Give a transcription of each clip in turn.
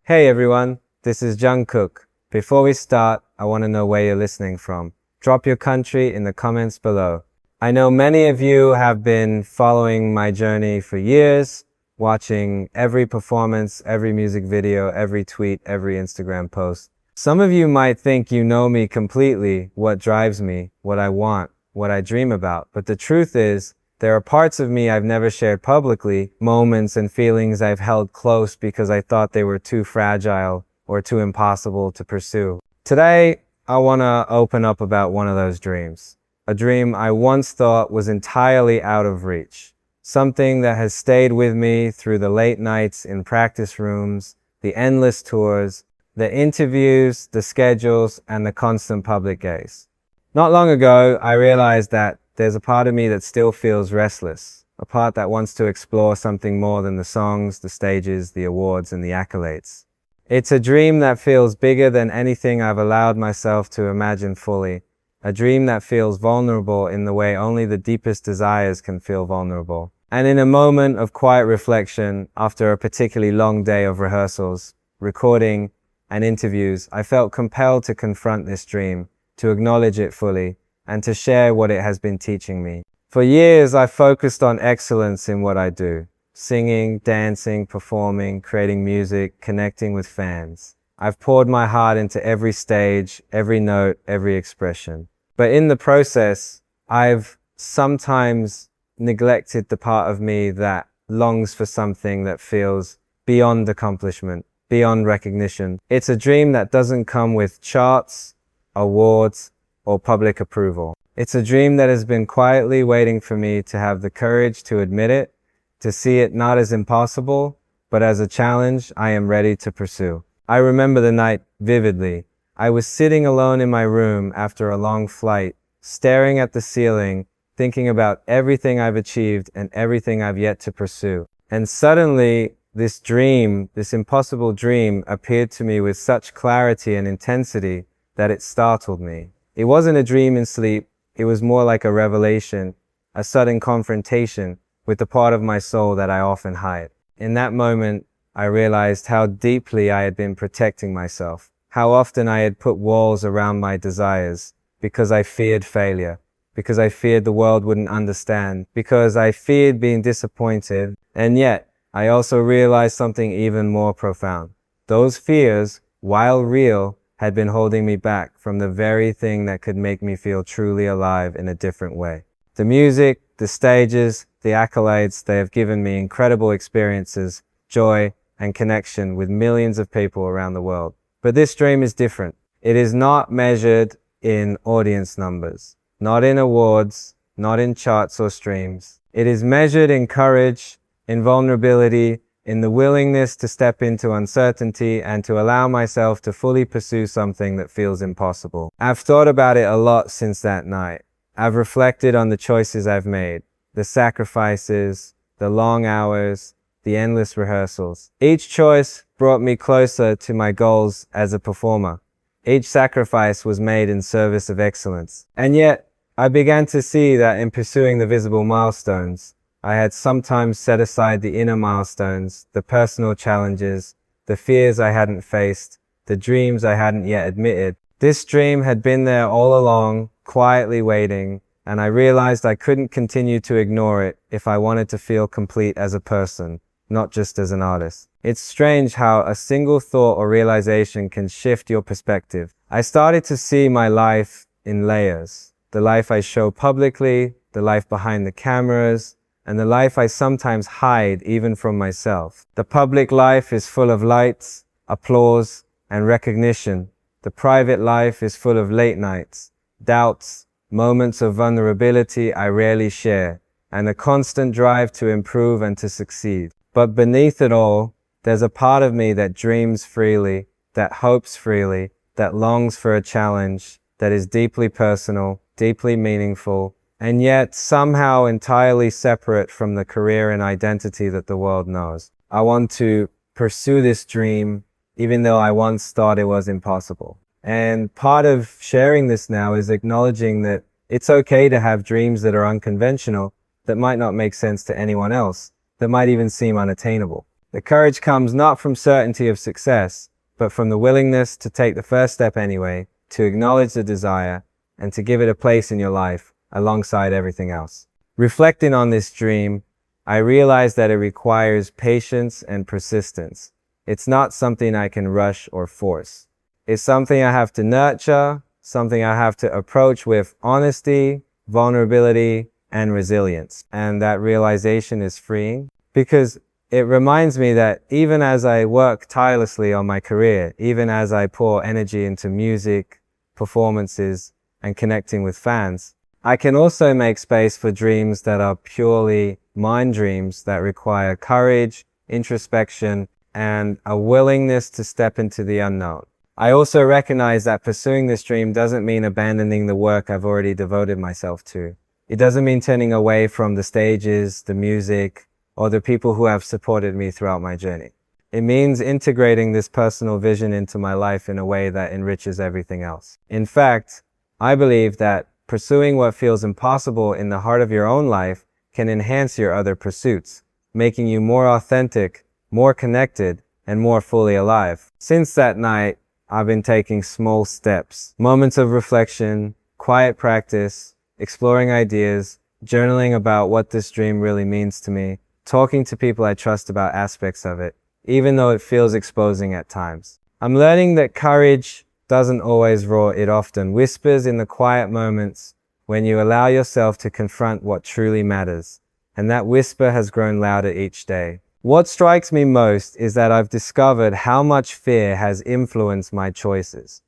Hey everyone, this is Jungkook. Before we start, I want to know where you're listening from. Drop your country in the comments below. I know many of you have been following my journey for years, watching every performance, every music video, every tweet, every Instagram post. Some of you might think you know me completely, what drives me, what I want, what I dream about. But the truth is, there are parts of me I've never shared publicly, moments and feelings I've held close because I thought they were too fragile or too impossible to pursue. Today, I want to open up about one of those dreams. A dream I once thought was entirely out of reach. Something that has stayed with me through the late nights in practice rooms, the endless tours, the interviews, the schedules, and the constant public gaze. Not long ago, I realized that there's a part of me that still feels restless, a part that wants to explore something more than the songs, the stages, the awards, and the accolades. It's a dream that feels bigger than anything I've allowed myself to imagine fully, a dream that feels vulnerable in the way only the deepest desires can feel vulnerable. And in a moment of quiet reflection, after a particularly long day of rehearsals, recording, and interviews, I felt compelled to confront this dream, to acknowledge it fully, and to share what it has been teaching me. For years, I focused on excellence in what I do. Singing, dancing, performing, creating music, connecting with fans. I've poured my heart into every stage, every note, every expression. But in the process, I've sometimes neglected the part of me that longs for something that feels beyond accomplishment, beyond recognition. It's a dream that doesn't come with charts, awards, or public approval. It's a dream that has been quietly waiting for me to have the courage to admit it, to see it not as impossible, but as a challenge I am ready to pursue. I remember the night vividly. I was sitting alone in my room after a long flight, staring at the ceiling, thinking about everything I've achieved and everything I've yet to pursue. And suddenly, this dream, this impossible dream, appeared to me with such clarity and intensity that it startled me. It wasn't a dream in sleep, it was more like a revelation, a sudden confrontation with the part of my soul that I often hide. In that moment, I realized how deeply I had been protecting myself, how often I had put walls around my desires because I feared failure, because I feared the world wouldn't understand, because I feared being disappointed. And yet, I also realized something even more profound. Those fears, while real, had been holding me back from the very thing that could make me feel truly alive in a different way. The music, the stages, the accolades, they have given me incredible experiences, joy, and connection with millions of people around the world. But this dream is different. It is not measured in audience numbers, not in awards, not in charts or streams. It is measured in courage, in vulnerability, in the willingness to step into uncertainty and to allow myself to fully pursue something that feels impossible. I've thought about it a lot since that night. I've reflected on the choices I've made, the sacrifices, the long hours, the endless rehearsals. Each choice brought me closer to my goals as a performer. Each sacrifice was made in service of excellence. And yet, I began to see that in pursuing the visible milestones, I had sometimes set aside the inner milestones, the personal challenges, the fears I hadn't faced, the dreams I hadn't yet admitted. This dream had been there all along, quietly waiting, and I realized I couldn't continue to ignore it if I wanted to feel complete as a person, not just as an artist. It's strange how a single thought or realization can shift your perspective. I started to see my life in layers. The life I show publicly, the life behind the cameras, and the life I sometimes hide even from myself. The public life is full of lights, applause, and recognition. The private life is full of late nights, doubts, moments of vulnerability I rarely share, and a constant drive to improve and to succeed. But beneath it all, there's a part of me that dreams freely, that hopes freely, that longs for a challenge, that is deeply personal, deeply meaningful, and yet somehow entirely separate from the career and identity that the world knows. I want to pursue this dream, even though I once thought it was impossible. And part of sharing this now is acknowledging that it's okay to have dreams that are unconventional, that might not make sense to anyone else, that might even seem unattainable. The courage comes not from certainty of success, but from the willingness to take the first step anyway, to acknowledge the desire, and to give it a place in your life alongside everything else. Reflecting on this dream, I realized that it requires patience and persistence. It's not something I can rush or force. It's something I have to nurture, something I have to approach with honesty, vulnerability, and resilience. And that realization is freeing because it reminds me that even as I work tirelessly on my career, even as I pour energy into music, performances, and connecting with fans, I can also make space for dreams that are purely mind dreams that require courage, introspection, and a willingness to step into the unknown. I also recognize that pursuing this dream doesn't mean abandoning the work I've already devoted myself to. It doesn't mean turning away from the stages, the music, or the people who have supported me throughout my journey. It means integrating this personal vision into my life in a way that enriches everything else. In fact, I believe that pursuing what feels impossible in the heart of your own life can enhance your other pursuits, making you more authentic, more connected, and more fully alive. Since that night, I've been taking small steps, moments of reflection, quiet practice, exploring ideas, journaling about what this dream really means to me, talking to people I trust about aspects of it, even though it feels exposing at times. I'm learning that courage doesn't always roar, it often whispers in the quiet moments when you allow yourself to confront what truly matters. And that whisper has grown louder each day. What strikes me most is that I've discovered how much fear has influenced my choices.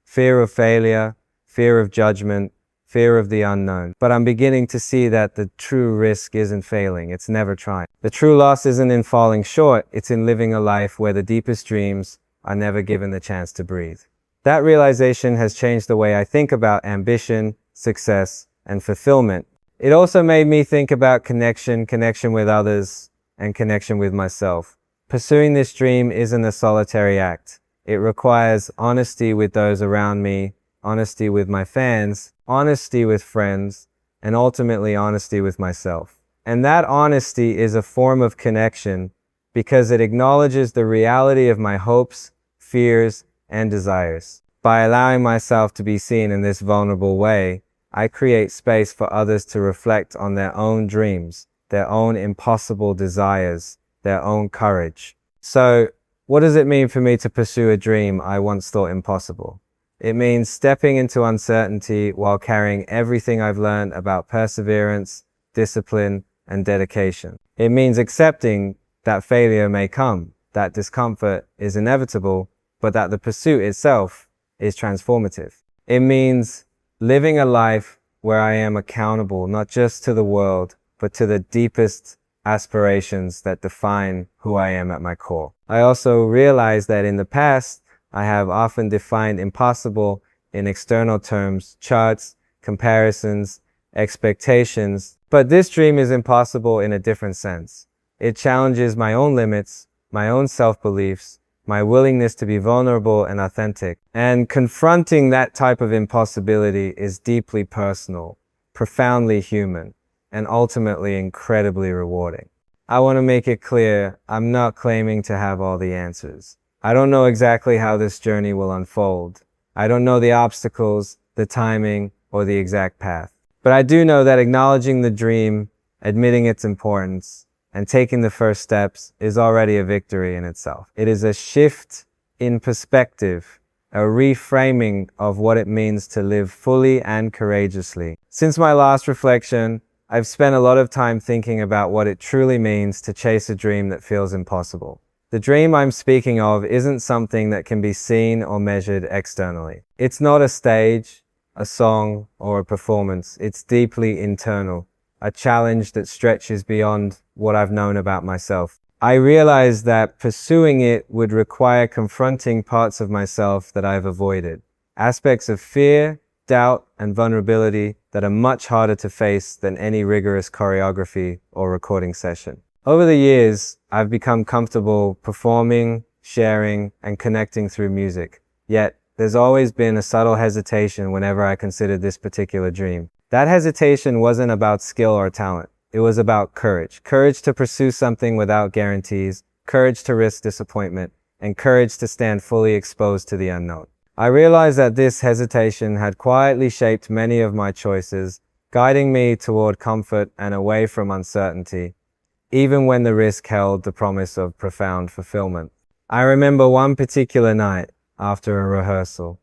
Fear of failure, fear of judgment, fear of the unknown. But I'm beginning to see that the true risk isn't failing, it's never trying. The true loss isn't in falling short, it's in living a life where the deepest dreams are never given the chance to breathe. That realization has changed the way I think about ambition, success, and fulfillment. It also made me think about connection with others, and connection with myself. Pursuing this dream isn't a solitary act. It requires honesty with those around me, honesty with my fans, honesty with friends, and ultimately honesty with myself. And that honesty is a form of connection because it acknowledges the reality of my hopes, fears, and desires. By allowing myself to be seen in this vulnerable way, I create space for others to reflect on their own dreams, their own impossible desires, their own courage. So, what does it mean for me to pursue a dream I once thought impossible? It means stepping into uncertainty while carrying everything I've learned about perseverance, discipline, and dedication. It means accepting that failure may come, that discomfort is inevitable, but that the pursuit itself is transformative. It means living a life where I am accountable not just to the world, but to the deepest aspirations that define who I am at my core. I also realize that in the past, I have often defined impossible in external terms, charts, comparisons, expectations, but this dream is impossible in a different sense. It challenges my own limits, my own self-beliefs, my willingness to be vulnerable and authentic. And confronting that type of impossibility is deeply personal, profoundly human, and ultimately incredibly rewarding. I want to make it clear, I'm not claiming to have all the answers. I don't know exactly how this journey will unfold. I don't know the obstacles, the timing, or the exact path. But I do know that acknowledging the dream, admitting its importance, and taking the first steps is already a victory in itself. It is a shift in perspective, a reframing of what it means to live fully and courageously. Since my last reflection, I've spent a lot of time thinking about what it truly means to chase a dream that feels impossible. The dream I'm speaking of isn't something that can be seen or measured externally. It's not a stage, a song, or a performance. It's deeply internal, a challenge that stretches beyond what I've known about myself. I realized that pursuing it would require confronting parts of myself that I've avoided, aspects of fear, doubt, and vulnerability that are much harder to face than any rigorous choreography or recording session. Over the years, I've become comfortable performing, sharing, and connecting through music. Yet, there's always been a subtle hesitation whenever I considered this particular dream. That hesitation wasn't about skill or talent. It was about courage. Courage to pursue something without guarantees. courage to risk disappointment, and courage to stand fully exposed to the unknown. I realized that this hesitation had quietly shaped many of my choices, guiding me toward comfort and away from uncertainty, even when the risk held the promise of profound fulfillment. I remember one particular night after a rehearsal.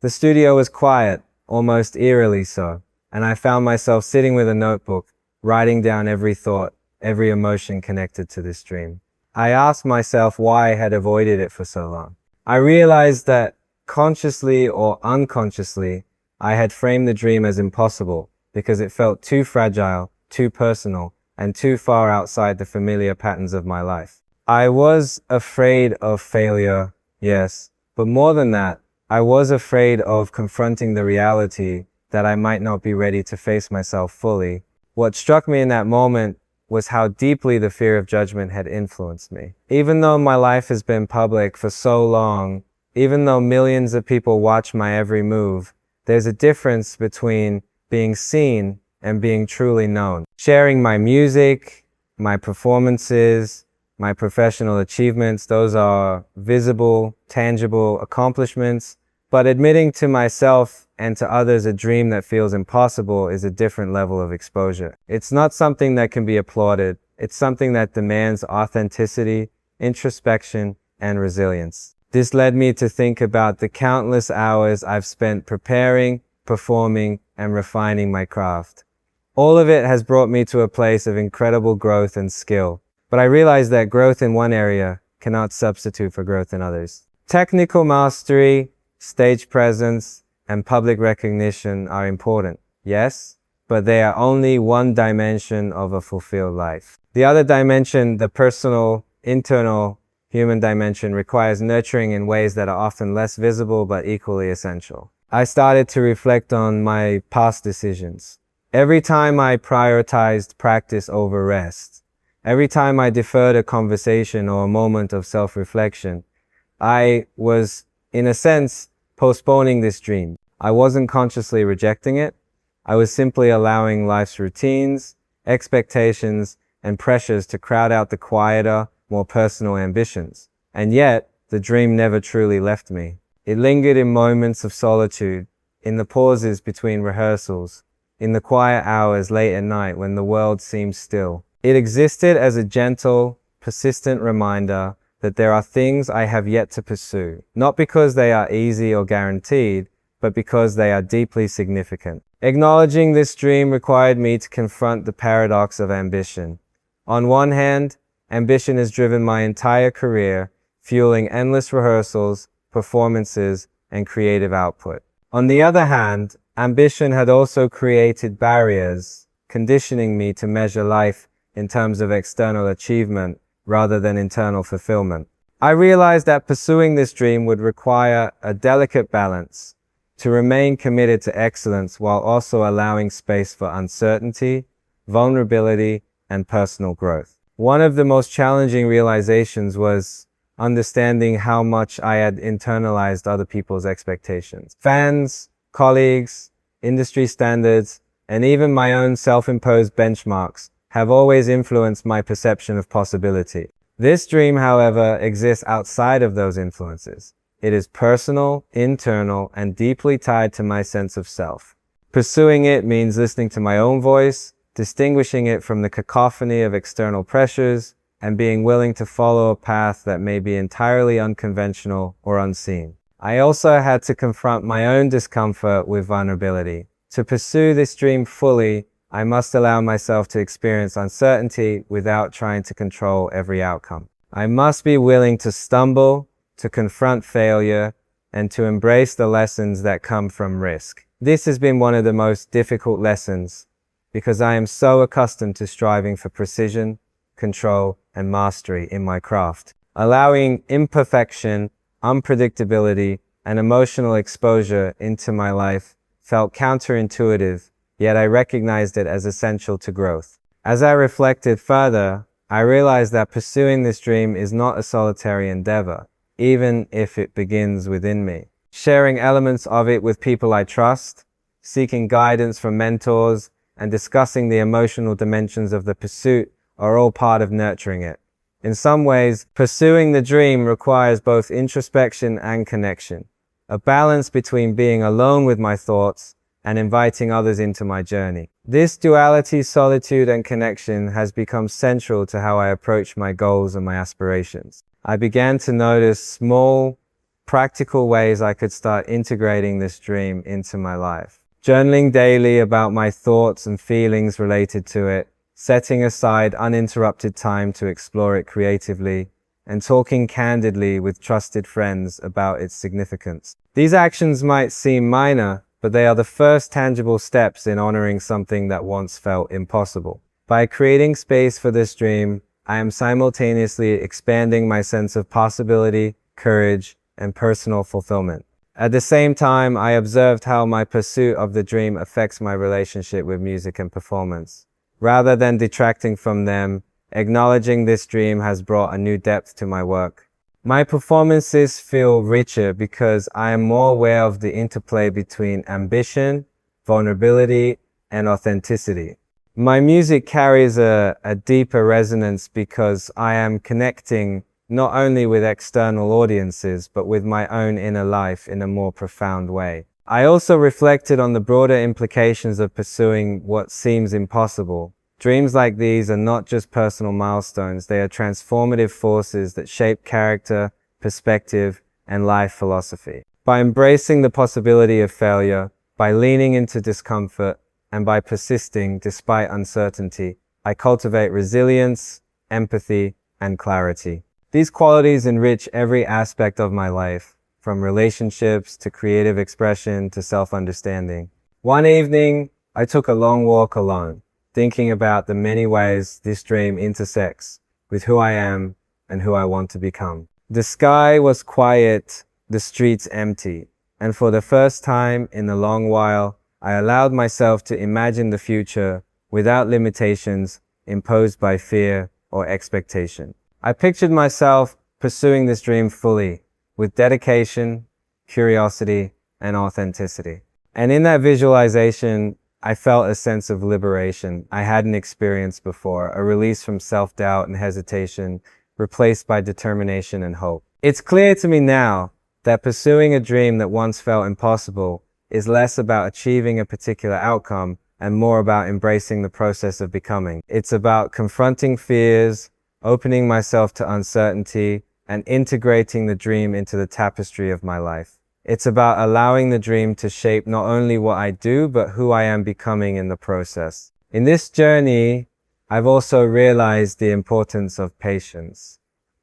The studio was quiet, almost eerily so, and I found myself sitting with a notebook, writing down every thought, every emotion connected to this dream. I asked myself why I had avoided it for so long. I realized that consciously or unconsciously, I had framed the dream as impossible because it felt too fragile, too personal, and too far outside the familiar patterns of my life. I was afraid of failure, yes, but more than that, I was afraid of confronting the reality that I might not be ready to face myself fully. What struck me in that moment was how deeply the fear of judgment had influenced me. Even though my life has been public for so long, even though millions of people watch my every move, there's a difference between being seen and being truly known. Sharing my music, my performances, my professional achievements, those are visible, tangible accomplishments. But admitting to myself and to others a dream that feels impossible is a different level of exposure. It's not something that can be applauded. It's something that demands authenticity, introspection, and resilience. This led me to think about the countless hours I've spent preparing, performing, and refining my craft. All of it has brought me to a place of incredible growth and skill. But I realized that growth in one area cannot substitute for growth in others. Technical mastery, stage presence, and public recognition are important, yes, but they are only one dimension of a fulfilled life. The other dimension, the personal, internal, human dimension, requires nurturing in ways that are often less visible but equally essential. I started to reflect on my past decisions. Every time I prioritized practice over rest, every time I deferred a conversation or a moment of self-reflection, I was, in a sense, postponing this dream. I wasn't consciously rejecting it. I was simply allowing life's routines, expectations, and pressures to crowd out the quieter, more personal ambitions. And yet, the dream never truly left me. It lingered in moments of solitude, in the pauses between rehearsals, in the quiet hours late at night when the world seemed still. It existed as a gentle, persistent reminder that there are things I have yet to pursue, not because they are easy or guaranteed, but because they are deeply significant. Acknowledging this dream required me to confront the paradox of ambition. On one hand, ambition has driven my entire career, fueling endless rehearsals, performances, and creative output. On the other hand, ambition had also created barriers, conditioning me to measure life in terms of external achievement rather than internal fulfillment. I realized that pursuing this dream would require a delicate balance, to remain committed to excellence while also allowing space for uncertainty, vulnerability, and personal growth. One of the most challenging realizations was understanding how much I had internalized other people's expectations. Fans, colleagues, industry standards, and even my own self-imposed benchmarks have always influenced my perception of possibility. This dream, however, exists outside of those influences. It is personal, internal, and deeply tied to my sense of self. Pursuing it means listening to my own voice, distinguishing it from the cacophony of external pressures, and being willing to follow a path that may be entirely unconventional or unseen. I also had to confront my own discomfort with vulnerability. To pursue this dream fully, I must allow myself to experience uncertainty without trying to control every outcome. I must be willing to stumble, to confront failure, and to embrace the lessons that come from risk. This has been one of the most difficult lessons because I am so accustomed to striving for precision, control, and mastery in my craft. Allowing imperfection, unpredictability, and emotional exposure into my life felt counterintuitive, yet I recognized it as essential to growth. As I reflected further, I realized that pursuing this dream is not a solitary endeavor, even if it begins within me. Sharing elements of it with people I trust, seeking guidance from mentors, and discussing the emotional dimensions of the pursuit are all part of nurturing it. In some ways, pursuing the dream requires both introspection and connection, a balance between being alone with my thoughts and inviting others into my journey. This duality, solitude and connection, has become central to how I approach my goals and my aspirations. I began to notice small, practical ways I could start integrating this dream into my life. Journaling daily about my thoughts and feelings related to it, setting aside uninterrupted time to explore it creatively, and talking candidly with trusted friends about its significance. These actions might seem minor, but they are the first tangible steps in honoring something that once felt impossible. By creating space for this dream, I am simultaneously expanding my sense of possibility, courage, and personal fulfillment. At the same time, I observed how my pursuit of the dream affects my relationship with music and performance. Rather than detracting from them, acknowledging this dream has brought a new depth to my work. My performances feel richer because I am more aware of the interplay between ambition, vulnerability, and authenticity. My music carries a deeper resonance because I am connecting not only with external audiences, but with my own inner life in a more profound way. I also reflected on the broader implications of pursuing what seems impossible. Dreams like these are not just personal milestones, they are transformative forces that shape character, perspective, and life philosophy. By embracing the possibility of failure, by leaning into discomfort, and by persisting despite uncertainty, I cultivate resilience, empathy, and clarity. These qualities enrich every aspect of my life, from relationships to creative expression to self-understanding. One evening, I took a long walk alone, thinking about the many ways this dream intersects with who I am and who I want to become. The sky was quiet, the streets empty, and for the first time in a long while, I allowed myself to imagine the future without limitations imposed by fear or expectation. I pictured myself pursuing this dream fully, with dedication, curiosity, and authenticity. And in that visualization, I felt a sense of liberation I hadn't experienced before, a release from self-doubt and hesitation, replaced by determination and hope. It's clear to me now that pursuing a dream that once felt impossible is less about achieving a particular outcome and more about embracing the process of becoming. It's about confronting fears, opening myself to uncertainty, and integrating the dream into the tapestry of my life. It's about allowing the dream to shape not only what I do, but who I am becoming in the process. In this journey, I've also realized the importance of patience.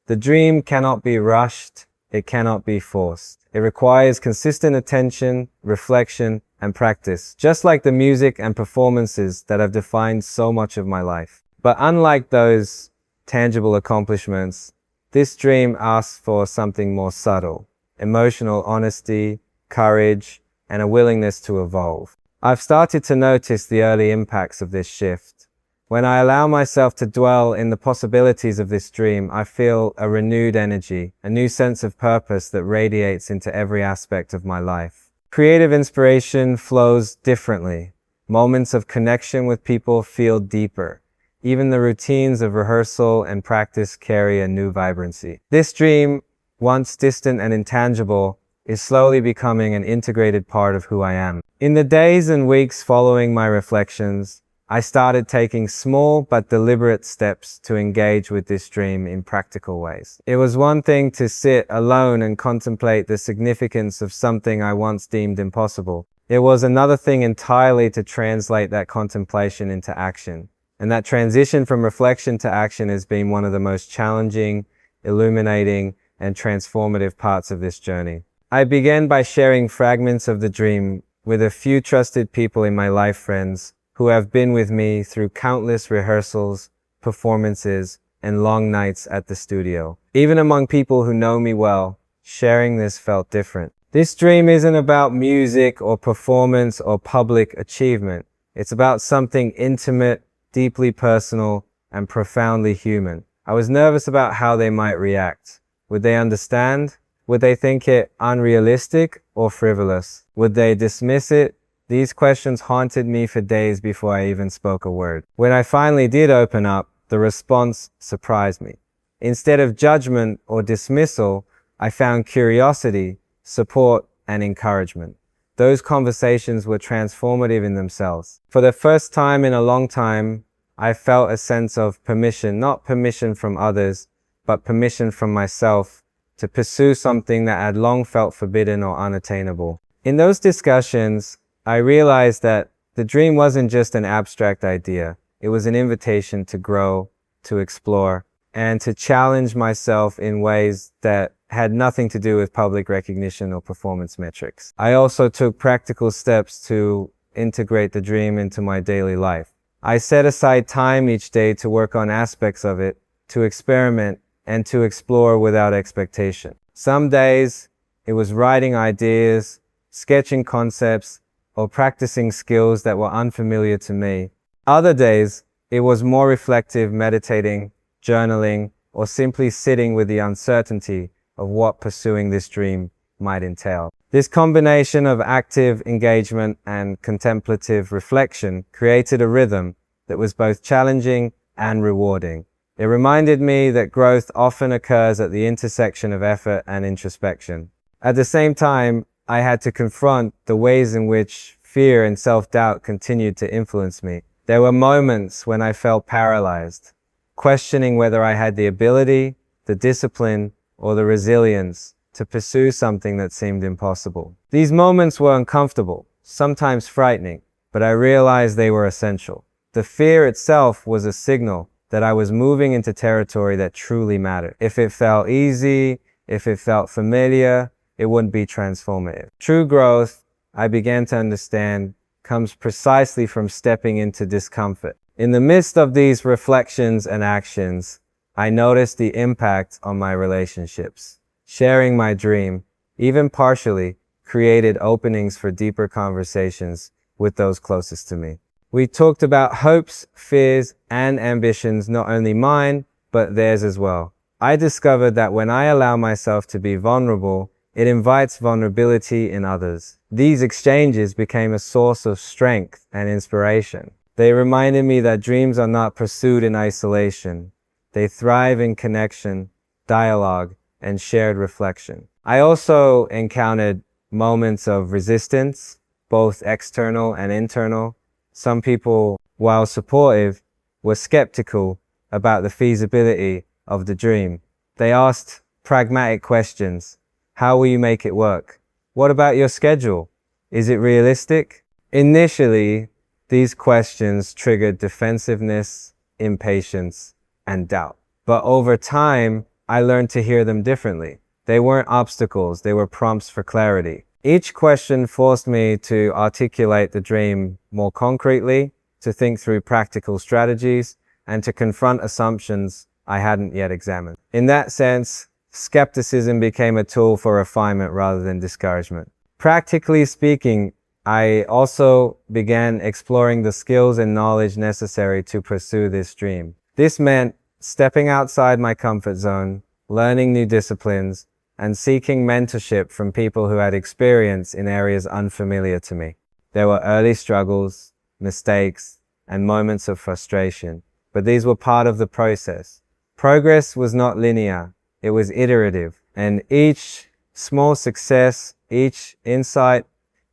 The dream cannot be rushed, it cannot be forced. It requires consistent attention, reflection, and practice, just like the music and performances that have defined so much of my life. But unlike those tangible accomplishments, this dream asks for something more subtle: emotional honesty, courage, and a willingness to evolve. I've started to notice the early impacts of this shift. When I allow myself to dwell in the possibilities of this dream, I feel a renewed energy, a new sense of purpose that radiates into every aspect of my life. Creative inspiration flows differently. Moments of connection with people feel deeper. Even the routines of rehearsal and practice carry a new vibrancy. This dream, once distant and intangible, is slowly becoming an integrated part of who I am. In the days and weeks following my reflections, I started taking small but deliberate steps to engage with this dream in practical ways. It was one thing to sit alone and contemplate the significance of something I once deemed impossible. It was another thing entirely to translate that contemplation into action. And that transition from reflection to action has been one of the most challenging, illuminating, and transformative parts of this journey. I began by sharing fragments of the dream with a few trusted people in my life, friends who have been with me through countless rehearsals, performances, and long nights at the studio. Even among people who know me well, sharing this felt different. This dream isn't about music or performance or public achievement. It's about something intimate, deeply personal, and profoundly human. I was nervous about how they might react. Would they understand? Would they think it unrealistic or frivolous? Would they dismiss it? These questions haunted me for days before I even spoke a word. When I finally did open up, the response surprised me. Instead of judgment or dismissal, I found curiosity, support, and encouragement. Those conversations were transformative in themselves. For the first time in a long time, I felt a sense of permission, not permission from others, but permission from myself to pursue something that had long felt forbidden or unattainable. In those discussions, I realized that the dream wasn't just an abstract idea. It was an invitation to grow, to explore, and to challenge myself in ways that had nothing to do with public recognition or performance metrics. I also took practical steps to integrate the dream into my daily life. I set aside time each day to work on aspects of it, to experiment, and to explore without expectation. Some days, it was writing ideas, sketching concepts, or practicing skills that were unfamiliar to me. Other days, it was more reflective, meditating, journaling, or simply sitting with the uncertainty of what pursuing this dream might entail. This combination of active engagement and contemplative reflection created a rhythm that was both challenging and rewarding. It reminded me that growth often occurs at the intersection of effort and introspection. At the same time, I had to confront the ways in which fear and self-doubt continued to influence me. There were moments when I felt paralyzed, questioning whether I had the ability, the discipline, or the resilience to pursue something that seemed impossible. These moments were uncomfortable, sometimes frightening, but I realized they were essential. The fear itself was a signal that I was moving into territory that truly mattered. If it felt easy, if it felt familiar, it wouldn't be transformative. True growth, I began to understand, comes precisely from stepping into discomfort. In the midst of these reflections and actions, I noticed the impact on my relationships. Sharing my dream, even partially, created openings for deeper conversations with those closest to me. We talked about hopes, fears, and ambitions, not only mine, but theirs as well. I discovered that when I allow myself to be vulnerable, it invites vulnerability in others. These exchanges became a source of strength and inspiration. They reminded me that dreams are not pursued in isolation. They thrive in connection, dialogue, and shared reflection. I also encountered moments of resistance, both external and internal. Some people, while supportive, were skeptical about the feasibility of the dream. They asked pragmatic questions. How will you make it work? What about your schedule? Is it realistic? Initially, these questions triggered defensiveness, impatience, and doubt. But over time, I learned to hear them differently. They weren't obstacles, they were prompts for clarity. Each question forced me to articulate the dream more concretely, to think through practical strategies, and to confront assumptions I hadn't yet examined. In that sense, skepticism became a tool for refinement rather than discouragement. Practically speaking, I also began exploring the skills and knowledge necessary to pursue this dream. This meant stepping outside my comfort zone, learning new disciplines, and seeking mentorship from people who had experience in areas unfamiliar to me. There were early struggles, mistakes, and moments of frustration, but these were part of the process. Progress was not linear, it was iterative, and each small success, each insight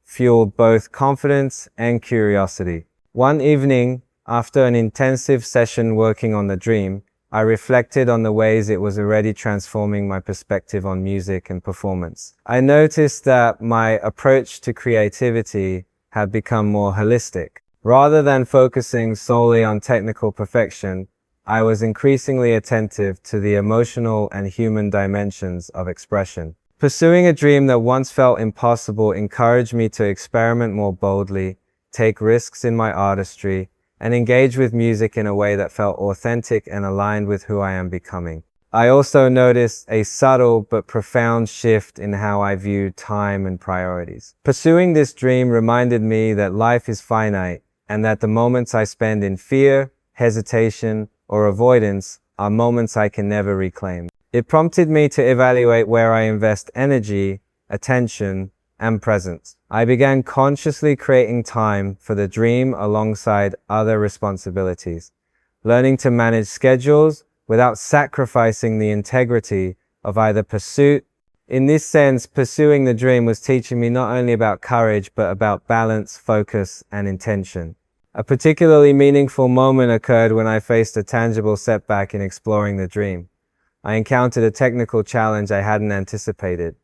fueled both confidence and curiosity. One evening, after an intensive session working on the dream, I reflected on the ways it was already transforming my perspective on music and performance. I noticed that my approach to creativity had become more holistic. Rather than focusing solely on technical perfection, I was increasingly attentive to the emotional and human dimensions of expression. Pursuing a dream that once felt impossible encouraged me to experiment more boldly, take risks in my artistry, and engage with music in a way that felt authentic and aligned with who I am becoming. I also noticed a subtle but profound shift in how I viewed time and priorities. Pursuing this dream reminded me that life is finite and that the moments I spend in fear, hesitation, or avoidance are moments I can never reclaim. It prompted me to evaluate where I invest energy, attention, and presence. I began consciously creating time for the dream alongside other responsibilities, learning to manage schedules without sacrificing the integrity of either pursuit. In this sense, pursuing the dream was teaching me not only about courage, but about balance, focus, and intention. A particularly meaningful moment occurred when I faced a tangible setback in exploring the dream. I encountered a technical challenge I hadn't anticipated,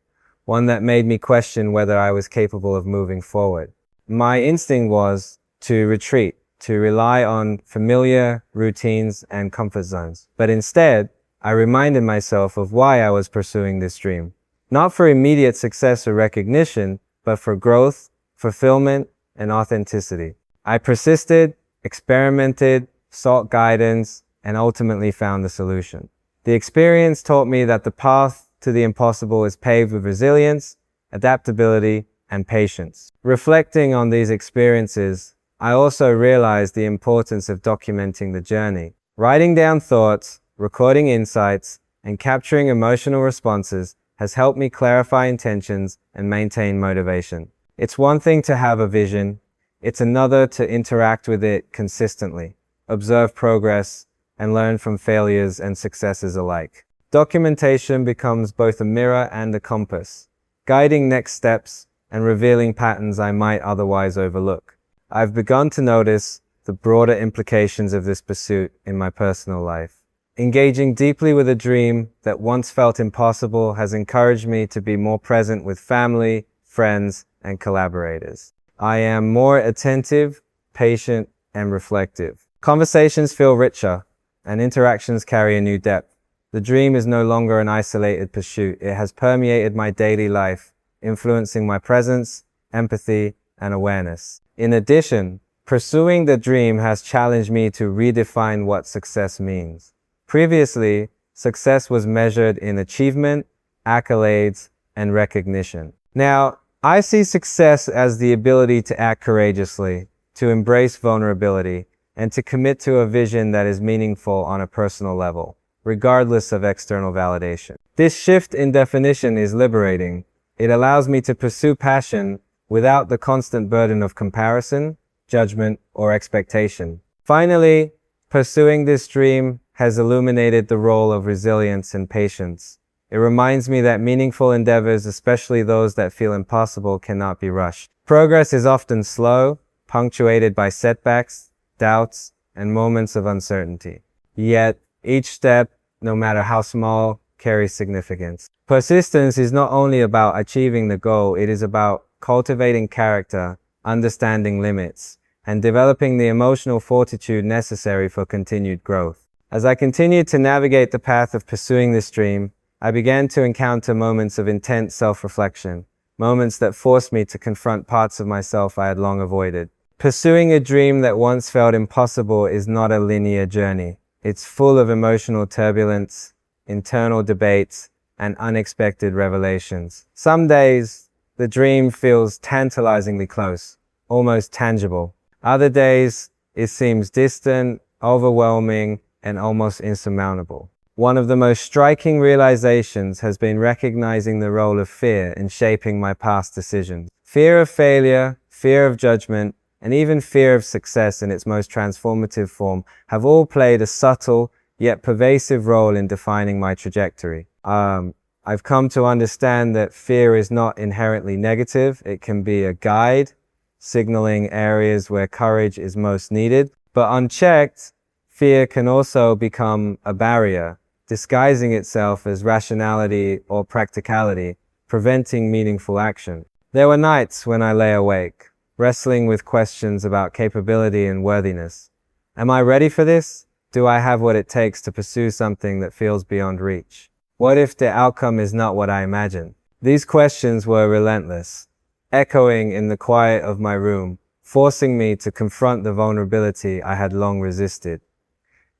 one that made me question whether I was capable of moving forward. My instinct was to retreat, to rely on familiar routines and comfort zones. But instead, I reminded myself of why I was pursuing this dream. Not for immediate success or recognition, but for growth, fulfillment, and authenticity. I persisted, experimented, sought guidance, and ultimately found the solution. The experience taught me that the path to the impossible is paved with resilience, adaptability, and patience. Reflecting on these experiences, I also realized the importance of documenting the journey. Writing down thoughts, recording insights, and capturing emotional responses has helped me clarify intentions and maintain motivation. It's one thing to have a vision, it's another to interact with it consistently, observe progress, and learn from failures and successes alike. Documentation becomes both a mirror and a compass, guiding next steps and revealing patterns I might otherwise overlook. I've begun to notice the broader implications of this pursuit in my personal life. Engaging deeply with a dream that once felt impossible has encouraged me to be more present with family, friends, and collaborators. I am more attentive, patient, and reflective. Conversations feel richer, and interactions carry a new depth. The dream is no longer an isolated pursuit. It has permeated my daily life, influencing my presence, empathy, and awareness. In addition, pursuing the dream has challenged me to redefine what success means. Previously, success was measured in achievement, accolades, and recognition. Now, I see success as the ability to act courageously, to embrace vulnerability, and to commit to a vision that is meaningful on a personal level, regardless of external validation. This shift in definition is liberating. It allows me to pursue passion without the constant burden of comparison, judgment, or expectation. Finally, pursuing this dream has illuminated the role of resilience and patience. It reminds me that meaningful endeavors, especially those that feel impossible, cannot be rushed. Progress is often slow, punctuated by setbacks, doubts, and moments of uncertainty. Yet, each step, no matter how small, carries significance. Persistence is not only about achieving the goal, it is about cultivating character, understanding limits, and developing the emotional fortitude necessary for continued growth. As I continued to navigate the path of pursuing this dream, I began to encounter moments of intense self-reflection, moments that forced me to confront parts of myself I had long avoided. Pursuing a dream that once felt impossible is not a linear journey. It's full of emotional turbulence, internal debates, and unexpected revelations. Some days, the dream feels tantalizingly close, almost tangible. Other days, it seems distant, overwhelming, and almost insurmountable. One of the most striking realizations has been recognizing the role of fear in shaping my past decisions. Fear of failure, fear of judgment, and even fear of success in its most transformative form have all played a subtle yet pervasive role in defining my trajectory. I've come to understand that fear is not inherently negative. It can be a guide, signaling areas where courage is most needed. But unchecked, fear can also become a barrier, disguising itself as rationality or practicality, preventing meaningful action. There were nights when I lay awake, wrestling with questions about capability and worthiness. Am I ready for this? Do I have what it takes to pursue something that feels beyond reach? What if the outcome is not what I imagined? These questions were relentless, echoing in the quiet of my room, forcing me to confront the vulnerability I had long resisted.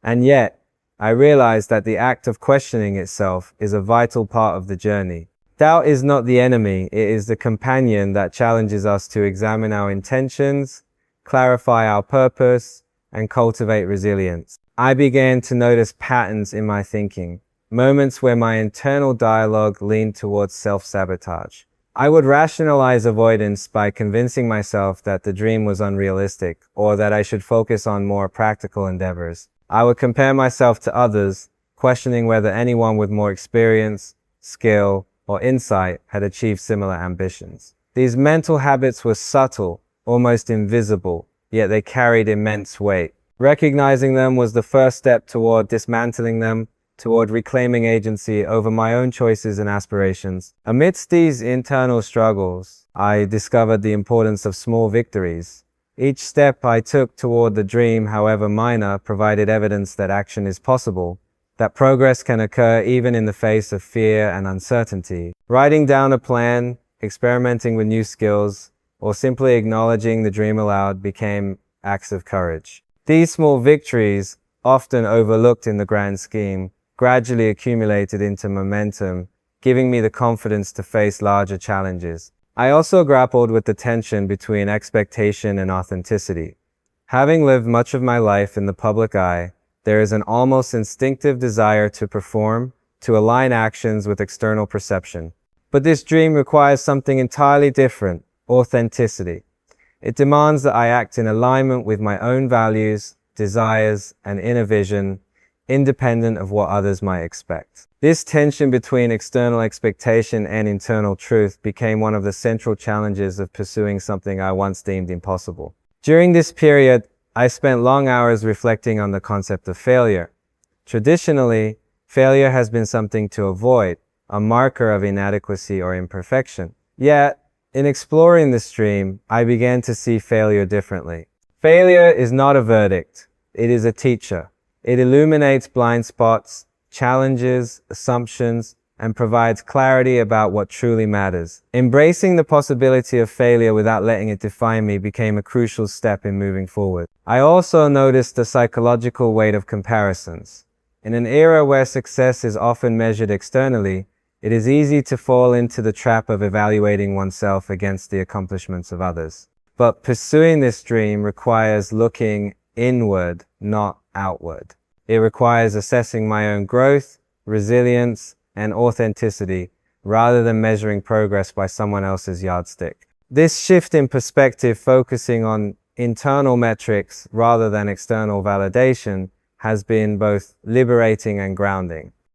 And yet, I realized that the act of questioning itself is a vital part of the journey. Doubt is not the enemy, it is the companion that challenges us to examine our intentions, clarify our purpose, and cultivate resilience. I began to notice patterns in my thinking, moments where my internal dialogue leaned towards self-sabotage. I would rationalize avoidance by convincing myself that the dream was unrealistic or that I should focus on more practical endeavors. I would compare myself to others, questioning whether anyone with more experience, skill, or insight had achieved similar ambitions. These mental habits were subtle, almost invisible, yet they carried immense weight. Recognizing them was the first step toward dismantling them, toward reclaiming agency over my own choices and aspirations. Amidst these internal struggles, I discovered the importance of small victories. Each step I took toward the dream, however minor, provided evidence that action is possible, that progress can occur even in the face of fear and uncertainty. Writing down a plan, experimenting with new skills, or simply acknowledging the dream aloud became acts of courage. These small victories, often overlooked in the grand scheme, gradually accumulated into momentum, giving me the confidence to face larger challenges. I also grappled with the tension between expectation and authenticity. Having lived much of my life in the public eye, there is an almost instinctive desire to perform, to align actions with external perception. But this dream requires something entirely different: authenticity. It demands that I act in alignment with my own values, desires, and inner vision, independent of what others might expect. This tension between external expectation and internal truth became one of the central challenges of pursuing something I once deemed impossible. During this period, I spent long hours reflecting on the concept of failure. Traditionally, failure has been something to avoid, a marker of inadequacy or imperfection. Yet, in exploring this dream, I began to see failure differently. Failure is not a verdict. It is a teacher. It illuminates blind spots, challenges assumptions, and provides clarity about what truly matters. Embracing the possibility of failure without letting it define me became a crucial step in moving forward. I also noticed the psychological weight of comparisons. In an era where success is often measured externally, it is easy to fall into the trap of evaluating oneself against the accomplishments of others. But pursuing this dream requires looking inward, not outward. It requires assessing my own growth, resilience, and authenticity, rather than measuring progress by someone else's yardstick. This shift in perspective, focusing on internal metrics rather than external validation, has been both liberating and grounding.